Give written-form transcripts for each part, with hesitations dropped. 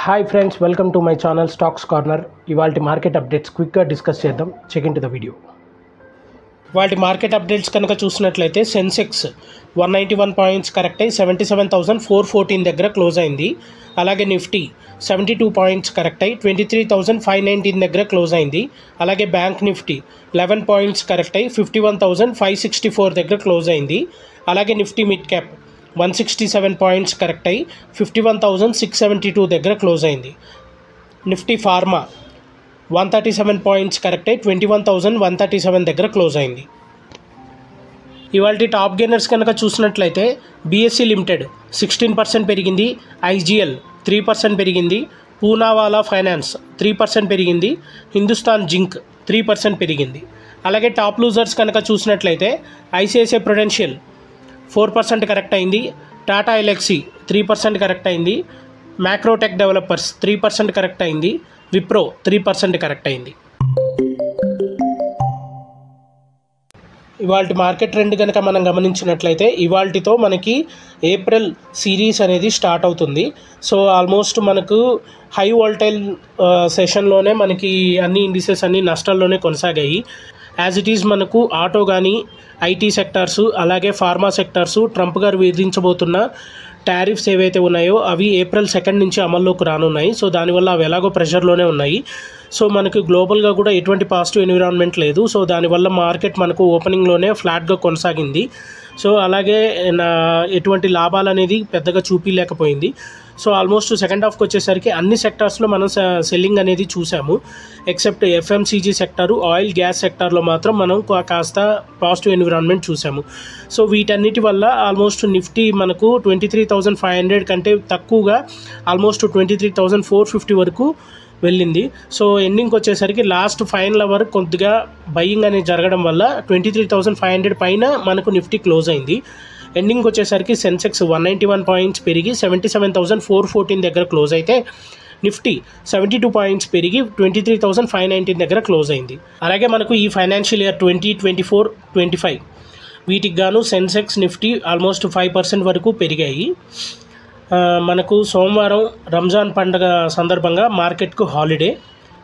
Hi friends, welcome to my channel stocks corner. ఇవాళ market updates క్విక్గా discuss చేద్దాం. Check into the video. వాటి market updates కనుక చూసినట్లయితే సెన్సెక్స్ 191 పాయింట్స్ కరెక్ట్ అయ్యి 77,414 దగ్గర క్లోజ్ అయింది. అలాగే నిఫ్టీ 72 పాయింట్స్ కరెక్ట్ అయ్యి 23,519 దగ్గర క్లోజ్ అయింది. అలాగే బ్యాంక్ నిఫ్టీ 11 పాయింట్స్ కరెక్ట్ అయ్యి 51,564 దగ్గర క్లోజ్ అయింది. అలాగే Nifty mid cap 167 points correct అయ్యి 51,672 దగ్గర క్లోజ్ అయింది. నిఫ్టీ ఫార్మా 137 పాయింట్స్ కరెక్ట్ అయ్యి 21,137 దగ్గర క్లోజ్ అయింది. ఇవాళ టాప్ గెయినర్స్ కనుక చూసినట్లయితే బీఎస్సీ లిమిటెడ్ 16% పెరిగింది, ఐజీఎల్ 3% పెరిగింది, పూనావాలా ఫైనాన్స్ 3% పెరిగింది, హిందుస్థాన్ జింక్ 3% పెరిగింది. అలాగే టాప్ లూజర్స్ కనుక చూసినట్లయితే ఐసిఐసిఐ ప్రుడెన్షియల్ 4% కరెక్ట్ అయింది, టాటా ఎల్ఎక్సీ 3% కరెక్ట్ అయింది, మ్యాక్రోటెక్ డెవలపర్స్ 3% కరెక్ట్ అయింది, విప్రో 3% కరెక్ట్ అయింది. ఇవాళ మార్కెట్ ట్రెండ్ కనుక మనం గమనించినట్లయితే ఇవాళతో మనకి ఏప్రిల్ సిరీస్ అనేది స్టార్ట్ అవుతుంది. సో ఆల్మోస్ట్ మనకు హై వాలటైల్ సెషన్లోనే మనకి అన్ని ఇండిసెస్ అన్ని నష్టాల్లోనే కొనసాగాయి. యాజ్ ఇట్ ఈజ్ మనకు ఆటో కానీ, ఐటీ సెక్టార్సు, అలాగే ఫార్మా సెక్టార్సు ట్రంప్ గారు విధించబోతున్న టారిఫ్స్ ఏవైతే ఉన్నాయో అవి ఏప్రిల్ 2 నుంచి అమల్లోకి రానున్నాయి. సో దానివల్ల అవి ఎలాగో ప్రెషర్లోనే ఉన్నాయి. సో మనకు గ్లోబల్గా కూడా ఎటువంటి పాజిటివ్ ఎన్విరాన్మెంట్ లేదు. సో దానివల్ల మార్కెట్ మనకు ఓపెనింగ్లోనే ఫ్లాట్గా కొనసాగింది. సో అలాగే ఎటువంటి లాభాలు అనేది పెద్దగా చూపించలేకపోయింది. సో ఆల్మోస్ట్ సెకండ్ హాఫ్కి వచ్చేసరికి అన్ని సెక్టార్స్లో మనం సెల్లింగ్ అనేది చూసాము. Except FMCG sector, oil gas సెక్టార్లో మాత్రం మనం కాస్త పాజిటివ్ ఎన్విరాన్మెంట్ చూసాము. సో వీటన్నిటి వల్ల ఆల్మోస్ట్ నిఫ్టీ మనకు 23,500 కంటే తక్కువగా ఆల్మోస్ట్ 23,450 వరకు వెళ్ళింది. సో ఎండింగ్కి వచ్చేసరికి లాస్ట్ ఫైనల్ అవర్ కొద్దిగా బయింగ్ అనేది జరగడం వల్ల 23,500 పైన మనకు నిఫ్టీ క్లోజ్ అయింది. ఎండింగ్కి వచ్చేసరికి సెన్సెక్స్ 191 పాయింట్స్ పెరిగి 77,414 దగ్గర క్లోజ్ అయితే నిఫ్టీ 72 పాయింట్స్ పెరిగి 23,519 దగ్గర క్లోజ్ అయింది. అలాగే మనకు ఈ ఫైనాన్షియల్ ఇయర్ 2024-25 వీటికి గాను సెన్సెక్స్, నిఫ్టీ ఆల్మోస్ట్ 5% వరకు పెరిగాయి. మనకు సోమవారం రంజాన్ పండుగ సందర్భంగా మార్కెట్కు holiday.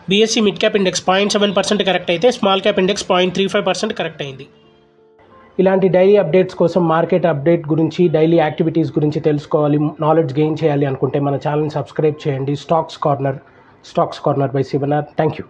BSc mid cap index 0.7% correct అయితే స్మాల్ క్యాప్ ఇండెక్స్ 0.35% కరెక్ట్ అయింది. ఇలాంటి డైలీ అప్డేట్స్ కోసం, మార్కెట్ అప్డేట్ గురించి, డైలీ యాక్టివిటీస్ గురించి తెలుసుకోవాలి, నాలెడ్జ్ గెయిన్ చేయాలి అనుకుంటే మన ఛానల్ని సబ్స్క్రైబ్ చేయండి. Stocks corner by Shivanath. Thank you.